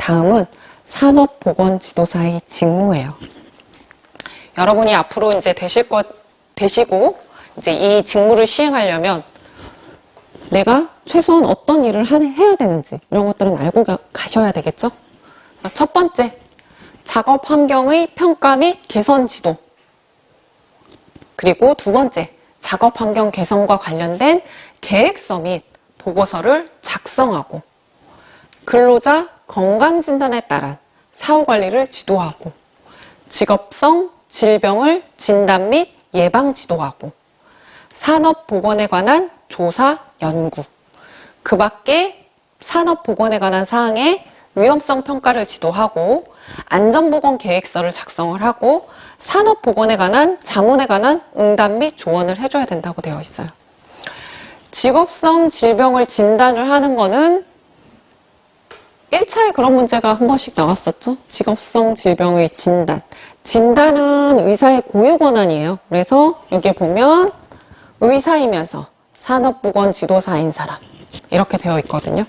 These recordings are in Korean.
다음은 산업보건지도사의 직무예요. 여러분이 앞으로 이제 되시고 이제 이 직무를 시행하려면 내가 최소한 어떤 일을 해야 되는지 이런 것들은 알고 가셔야 되겠죠? 첫 번째, 작업 환경의 평가 및 개선 지도. 그리고 두 번째, 작업 환경 개선과 관련된 계획서 및 보고서를 작성하고 근로자 건강진단에 따른 사후관리를 지도하고 직업성 질병을 진단 및 예방 지도하고 산업보건에 관한 조사, 연구, 그 밖에 산업보건에 관한 사항의 위험성 평가를 지도하고 안전보건 계획서를 작성을 하고 산업보건에 관한 자문에 관한 응답 및 조언을 해줘야 된다고 되어 있어요. 직업성 질병을 진단을 하는 거는 1차에 그런 문제가 한 번씩 나왔었죠. 직업성 질병의 진단. 진단은 의사의 고유 권한이에요. 그래서 여기 보면 의사이면서 산업보건지도사인 사람 이렇게 되어 있거든요.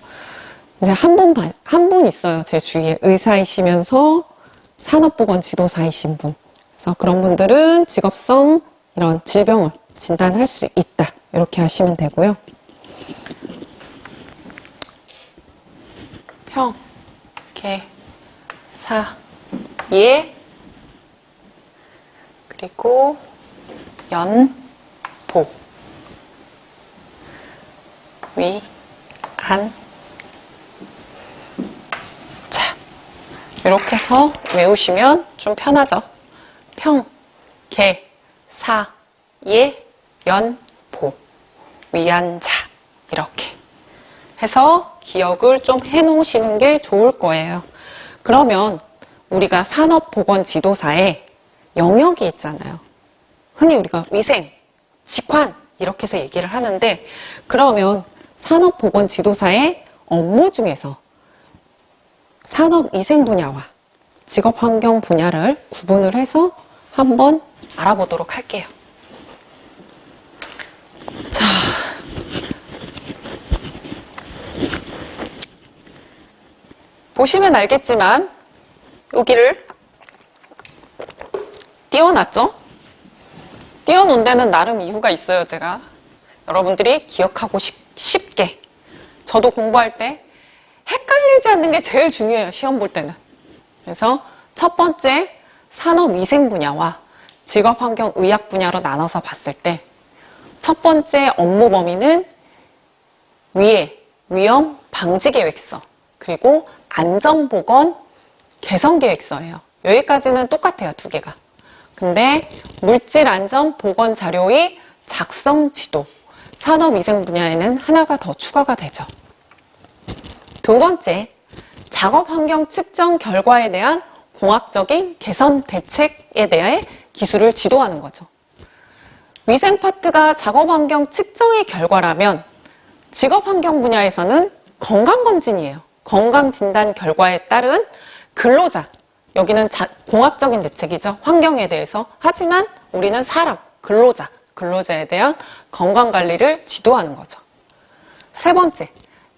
이제 한 분 있어요. 제 주위에 의사이시면서 산업보건지도사이신 분. 그래서 그런 분들은 직업성 이런 질병을 진단할 수 있다. 이렇게 하시면 되고요. 평, 개, 사, 예, 그리고 연, 보, 위, 안. 자, 이렇게 해서 외우시면 좀 편하죠. 평, 개, 사, 예, 연, 보, 위안자 이렇게 해서 기억을 좀 해놓으시는 게 좋을 거예요. 그러면 우리가 산업보건지도사에 영역이 있잖아요. 흔히 우리가 위생, 직환 이렇게 해서 얘기를 하는데 그러면 산업보건지도사의 업무 중에서 산업위생 분야와 직업환경 분야를 구분을 해서 한번 알아보도록 할게요. 자, 보시면 알겠지만 여기를 띄워놨죠? 띄워놓은 데는 나름 이유가 있어요. 제가 여러분들이 기억하고 쉽게 저도 공부할 때 헷갈리지 않는 게 제일 중요해요. 시험 볼 때는. 그래서 첫 번째 산업위생 분야와 직업환경의학 분야로 나눠서 봤을 때 첫 번째 업무 범위는 위에 위험 방지 계획서 그리고 안전보건 개선 계획서예요. 여기까지는 똑같아요. 두 개가. 근데 물질안전보건 자료의 작성 지도 산업위생 분야에는 하나가 더 추가가 되죠. 두 번째, 작업환경 측정 결과에 대한 공학적인 개선 대책에 대해 기술을 지도하는 거죠. 위생 파트가 작업환경 측정의 결과라면 직업환경 분야에서는 건강검진이에요. 건강진단 결과에 따른 근로자, 여기는 공학적인 대책이죠. 환경에 대해서. 하지만 우리는 사람, 근로자에 대한 건강관리를 지도하는 거죠. 세 번째,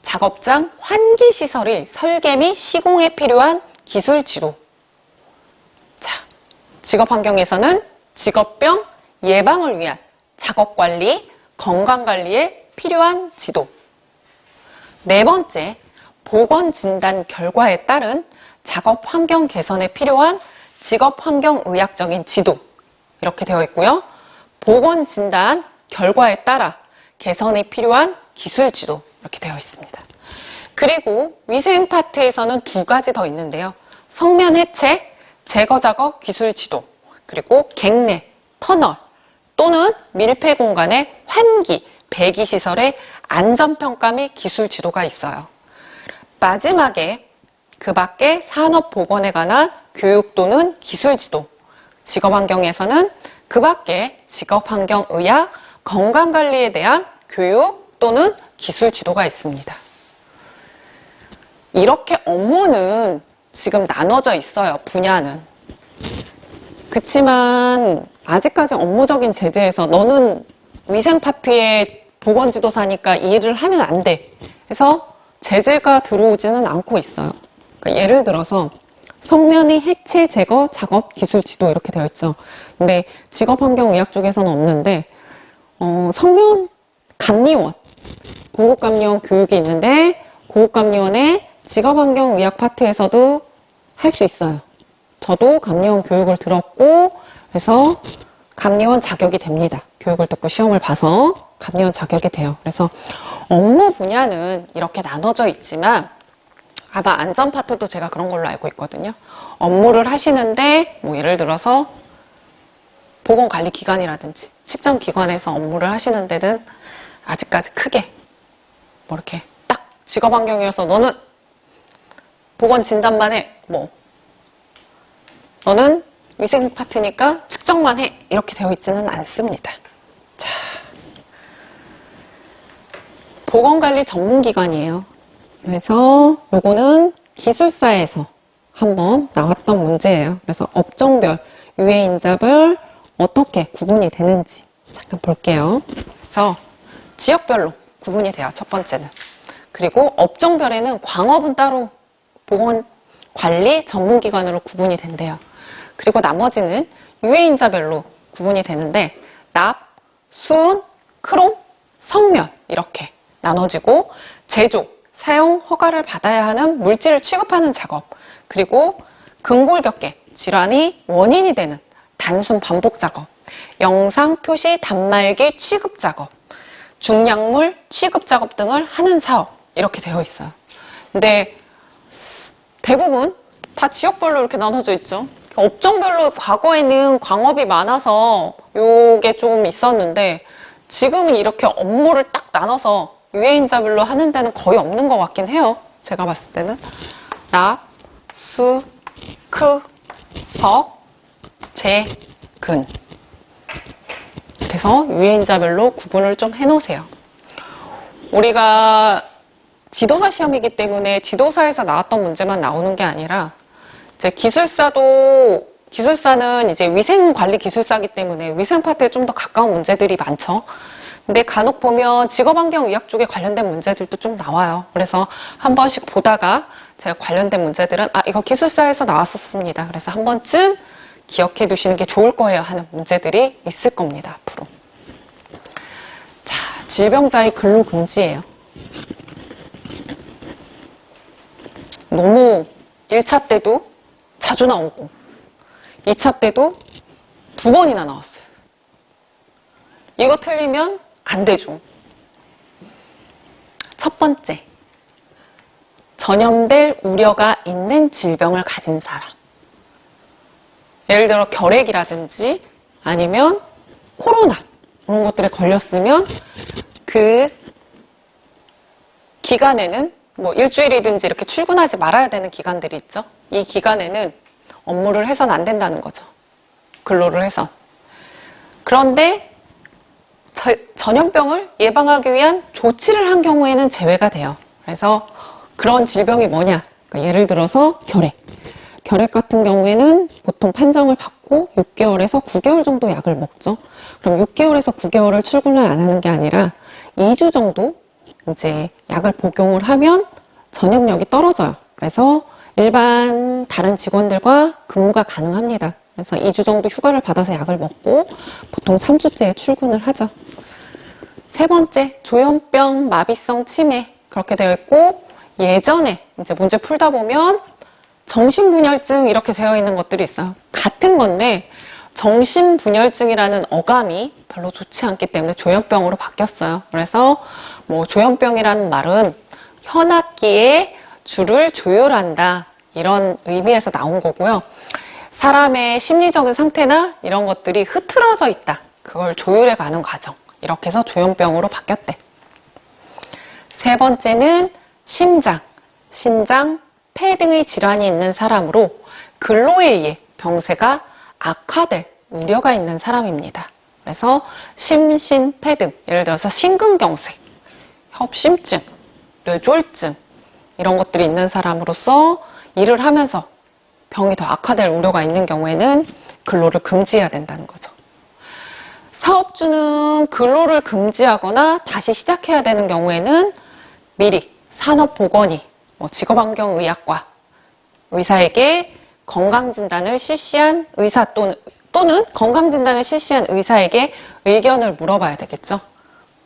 작업장 환기시설의 설계 및 시공에 필요한 기술 지도. 자, 직업환경에서는 직업병 예방을 위한 작업관리, 건강관리에 필요한 지도. 네 번째, 보건진단 결과에 따른 작업환경 개선에 필요한 직업환경의학적인 지도. 이렇게 되어 있고요. 보건진단 결과에 따라 개선이 필요한 기술 지도. 이렇게 되어 있습니다. 그리고 위생 파트에서는 두 가지 더 있는데요. 성면 해체, 제거 작업 기술 지도, 그리고 객내, 터널 또는 밀폐 공간의 환기, 배기 시설의 안전평가 및 기술 지도가 있어요. 마지막에 그 밖에 산업보건에 관한 교육 또는 기술 지도, 직업환경에서는 그 밖에 직업환경의학, 건강관리에 대한 교육 또는 기술 지도가 있습니다. 이렇게 업무는 지금 나눠져 있어요. 분야는. 그치만 아직까지 업무적인 제재에서 너는 위생 파트의 보건지도사니까 이 일을 하면 안 돼. 그래서 제재가 들어오지는 않고 있어요. 그러니까 예를 들어서 성면의 해체 제거 작업 기술 지도 이렇게 되어 있죠. 근데 직업환경의학 쪽에서는 없는데 성면 감리원, 고급감리원 교육이 있는데 고급감리원의 직업환경의학 파트에서도 할 수 있어요. 저도 감리원 교육을 들었고 그래서 감리원 자격이 됩니다. 교육을 듣고 시험을 봐서 감리원 자격이 돼요. 그래서 업무 분야는 이렇게 나눠져 있지만 아마 안전 파트도 제가 그런 걸로 알고 있거든요. 업무를 하시는데 뭐 예를 들어서 보건관리기관이라든지 측정기관에서 업무를 하시는 데는 아직까지 크게 뭐 이렇게 딱 직업환경이어서 너는 보건진단만 해. 뭐 너는 위생 파트니까 측정만 해. 이렇게 되어 있지는 않습니다. 자, 보건관리 전문기관이에요. 그래서 요거는 기술사에서 한번 나왔던 문제예요. 그래서 업종별, 유해인자별 어떻게 구분이 되는지 잠깐 볼게요. 그래서 지역별로 구분이 돼요. 첫 번째는. 그리고 업종별에는 광업은 따로 보건관리 전문기관으로 구분이 된대요. 그리고 나머지는 유해인자별로 구분이 되는데 납, 수은, 크롬, 성면 이렇게 나눠지고 제조, 사용 허가를 받아야 하는 물질을 취급하는 작업, 그리고 근골격계 질환이 원인이 되는 단순 반복 작업, 영상 표시 단말기 취급 작업, 중약물 취급 작업 등을 하는 사업 이렇게 되어 있어요. 근데 대부분 다 지역별로 이렇게 나눠져 있죠. 업종별로 과거에는 광업이 많아서 요게 조금 있었는데 지금은 이렇게 업무를 딱 나눠서 유해인자별로 하는 데는 거의 없는 것 같긴 해요. 제가 봤을 때는 납, 수, 크, 석, 재, 근 그래서 유해인자별로 구분을 좀 해놓으세요. 우리가 지도사 시험이기 때문에 지도사에서 나왔던 문제만 나오는 게 아니라 이제 기술사는 이제 위생관리 기술사이기 때문에 위생 파트에 좀 더 가까운 문제들이 많죠. 근데 간혹 보면 직업환경의학 쪽에 관련된 문제들도 좀 나와요. 그래서 한 번씩 보다가 제가 관련된 문제들은 이거 기술사에서 나왔었습니다. 그래서 한 번쯤 기억해 두시는 게 좋을 거예요 하는 문제들이 있을 겁니다. 앞으로. 자, 질병자의 근로금지예요. 너무 1차 때도 자주 나오고 2차 때도 2번이나 나왔어요. 이거 틀리면 안 되죠. 첫 번째, 전염될 우려가 있는 질병을 가진 사람. 예를 들어 결핵이라든지 아니면 코로나 이런 것들에 걸렸으면 그 기간에는 뭐 일주일이든지 이렇게 출근하지 말아야 되는 기간들이 있죠. 이 기간에는 업무를 해서는 안 된다는 거죠. 근로를 해선. 그런데 전염병을 예방하기 위한 조치를 한 경우에는 제외가 돼요. 그래서 그런 질병이 뭐냐? 그러니까 예를 들어서 결핵. 결핵 같은 경우에는 보통 판정을 받고 6개월에서 9개월 정도 약을 먹죠. 그럼 6개월에서 9개월을 출근을 안 하는 게 아니라 2주 정도 이제 약을 복용을 하면 전염력이 떨어져요. 그래서 일반 다른 직원들과 근무가 가능합니다. 그래서 2주 정도 휴가를 받아서 약을 먹고 보통 3주째에 출근을 하죠. 세 번째, 조현병, 마비성 치매 그렇게 되어 있고 예전에 이제 문제 풀다 보면 정신분열증 이렇게 되어 있는 것들이 있어요. 같은 건데 정신분열증이라는 어감이 별로 좋지 않기 때문에 조현병으로 바뀌었어요. 그래서 뭐 조현병이라는 말은 현악기의 줄을 조율한다 이런 의미에서 나온 거고요. 사람의 심리적인 상태나 이런 것들이 흐트러져 있다. 그걸 조율해 가는 과정. 이렇게 해서 조현병으로 바뀌었대. 세 번째는 심장, 신장, 폐 등의 질환이 있는 사람으로 근로에 의해 병세가 악화될 우려가 있는 사람입니다. 그래서 심신폐 등 예를 들어서 심근경색, 협심증, 뇌졸중 이런 것들이 있는 사람으로서 일을 하면서 병이 더 악화될 우려가 있는 경우에는 근로를 금지해야 된다는 거죠. 사업주는 근로를 금지하거나 다시 시작해야 되는 경우에는 미리 산업보건의, 직업환경의학과 의사에게 건강진단을 실시한 의사 또는 건강진단을 실시한 의사에게 의견을 물어봐야 되겠죠.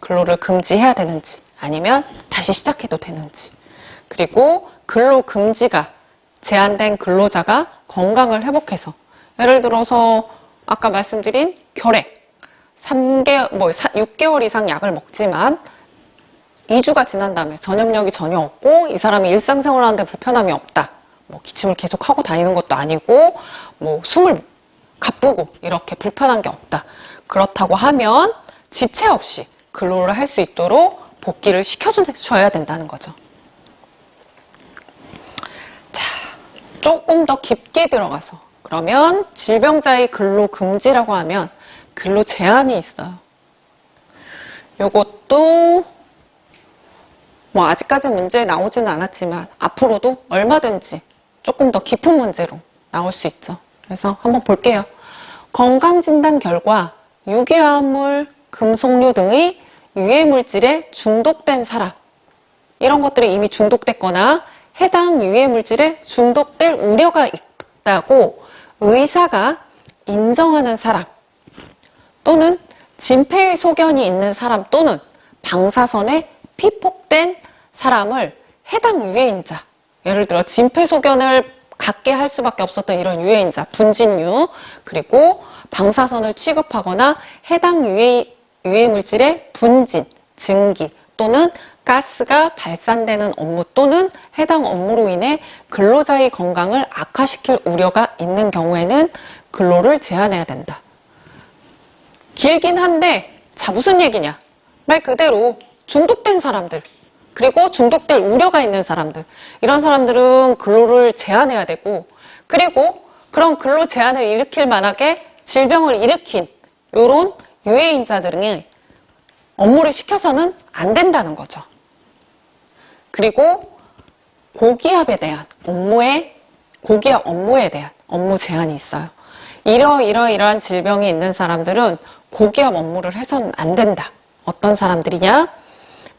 근로를 금지해야 되는지 아니면 다시 시작해도 되는지. 그리고 근로 금지가 제한된 근로자가 건강을 회복해서 예를 들어서 아까 말씀드린 결핵 6개월 이상 약을 먹지만 2주가 지난 다음에 전염력이 전혀 없고 이 사람이 일상생활 하는데 불편함이 없다. 뭐 기침을 계속 하고 다니는 것도 아니고 뭐 숨을 가쁘고 이렇게 불편한 게 없다. 그렇다고 하면 지체 없이 근로를 할 수 있도록 복귀를 시켜줘야 된다는 거죠. 자, 조금 더 깊게 들어가서 그러면 질병자의 근로 금지라고 하면 근로 제한이 있어요. 요것도 뭐 아직까지 문제에 나오지는 않았지만 앞으로도 얼마든지 조금 더 깊은 문제로 나올 수 있죠. 그래서 한번 볼게요. 건강진단 결과 유기화합물, 금속류 등의 유해물질에 중독된 사람, 이런 것들이 이미 중독됐거나 해당 유해물질에 중독될 우려가 있다고 의사가 인정하는 사람 또는 진폐의 소견이 있는 사람 또는 방사선에 피폭된 사람을 해당 유해인자, 예를 들어 진폐소견을 갖게 할 수밖에 없었던 이런 유해인자, 분진류, 그리고 방사선을 취급하거나 해당 유해물질의 분진, 증기 또는 가스가 발산되는 업무 또는 해당 업무로 인해 근로자의 건강을 악화시킬 우려가 있는 경우에는 근로를 제한해야 된다. 길긴 한데 자 무슨 얘기냐? 말 그대로 중독된 사람들 그리고 중독될 우려가 있는 사람들 이런 사람들은 근로를 제한해야 되고 그리고 그런 근로 제한을 일으킬 만하게 질병을 일으킨 이런 유해인자들은 업무를 시켜서는 안 된다는 거죠. 그리고 고기압에 대한 고기압 업무에 대한 업무 제한이 있어요. 이러이러한 질병이 있는 사람들은 고기압 업무를 해서는 안 된다. 어떤 사람들이냐?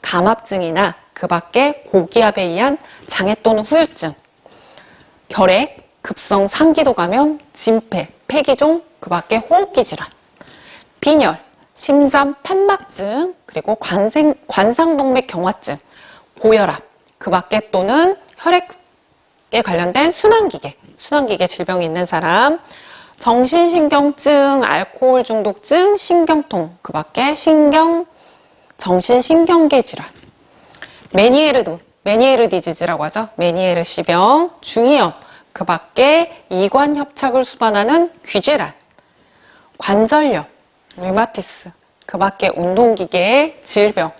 감압증이나 그 밖에 고기압에 의한 장애 또는 후유증, 결핵, 급성 상기도 감염, 진폐, 폐기종, 그 밖에 호흡기 질환, 빈혈, 심장 판막증, 그리고 관상동맥 경화증, 고혈압, 그 밖에 또는 혈액에 관련된 순환기계 질병이 있는 사람, 정신신경증, 알코올 중독증, 신경통, 그 밖에 정신신경계 질환, 메니에르 디지즈라고 하죠. 메니에르 씨병, 중이염, 그 밖에 이관협착을 수반하는 귀질환, 관절염, 류마티스, 그 밖에 운동기계의 질병,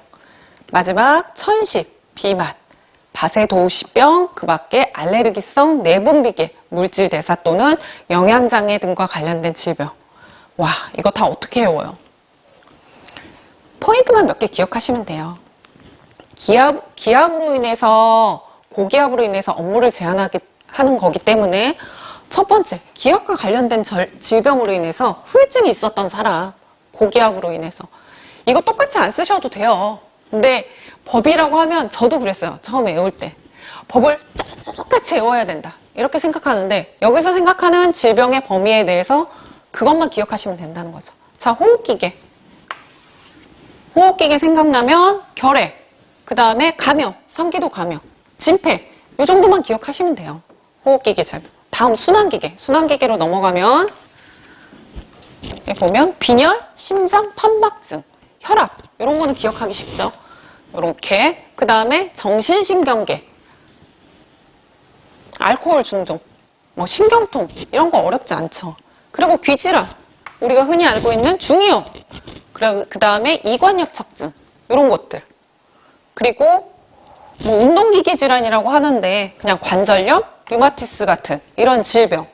마지막 천식, 비만, 바세도우시병, 그 밖에 알레르기성 내분비계, 물질대사 또는 영양장애 등과 관련된 질병. 와, 이거 다 어떻게 외워요? 포인트만 몇 개 기억하시면 돼요. 기압으로 인해서 고기압으로 인해서 업무를 제한하는 거기 때문에 첫 번째, 기압과 관련된 질병으로 인해서 후유증이 있었던 사람, 고기압으로 인해서 이거 똑같이 안 쓰셔도 돼요. 근데 법이라고 하면 저도 그랬어요. 처음에 외울 때. 법을 똑같이 외워야 된다. 이렇게 생각하는데 여기서 생각하는 질병의 범위에 대해서 그것만 기억하시면 된다는 거죠. 자, 호흡기계. 호흡기계 생각나면 결핵, 그 다음에 감염, 상기도 감염, 진폐 이 정도만 기억하시면 돼요. 호흡기계 질병. 다음 순환기계. 순환기계로 넘어가면 여기 보면 빈혈, 심장 판막증, 혈압 이런 거는 기억하기 쉽죠. 이렇게. 그 다음에 정신신경계, 알코올 중독, 뭐 신경통 이런 거 어렵지 않죠. 그리고 귀질환, 우리가 흔히 알고 있는 중이염, 그 다음에 이관협착증 이런 것들. 그리고 뭐 운동기계 질환이라고 하는데 그냥 관절염, 류마티스 같은 이런 질병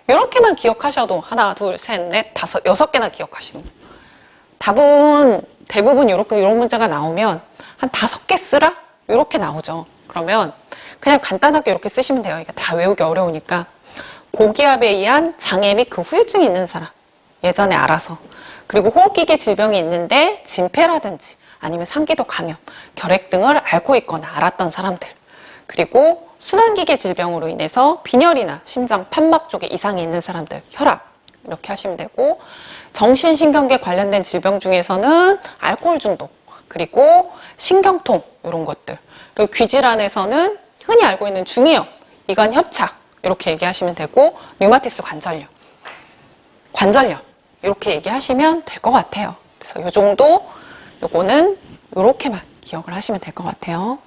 이렇게만 기억하셔도 하나, 둘, 셋, 넷, 다섯, 6개나 기억하시는 거예요. 대부분 이런 문제가 나오면 한 5개 쓰라? 이렇게 나오죠. 그러면 그냥 간단하게 이렇게 쓰시면 돼요. 이게 다 외우기 어려우니까. 고기압에 의한 장애 및 그 후유증이 있는 사람. 예전에 알아서. 그리고 호흡기계 질병이 있는데 진폐라든지 아니면 상기도 감염, 결핵 등을 앓고 있거나 앓았던 사람들. 그리고 순환기계 질병으로 인해서 빈혈이나 심장, 판막 쪽에 이상이 있는 사람들, 혈압 이렇게 하시면 되고, 정신신경계 관련된 질병 중에서는 알코올 중독, 그리고 신경통 이런 것들, 그리고 귀질환에서는 흔히 알고 있는 중이염, 이관 협착 이렇게 얘기하시면 되고, 류마티스 관절염 이렇게 얘기하시면 될 것 같아요. 그래서 이 정도, 요거는 요렇게만 기억을 하시면 될 것 같아요.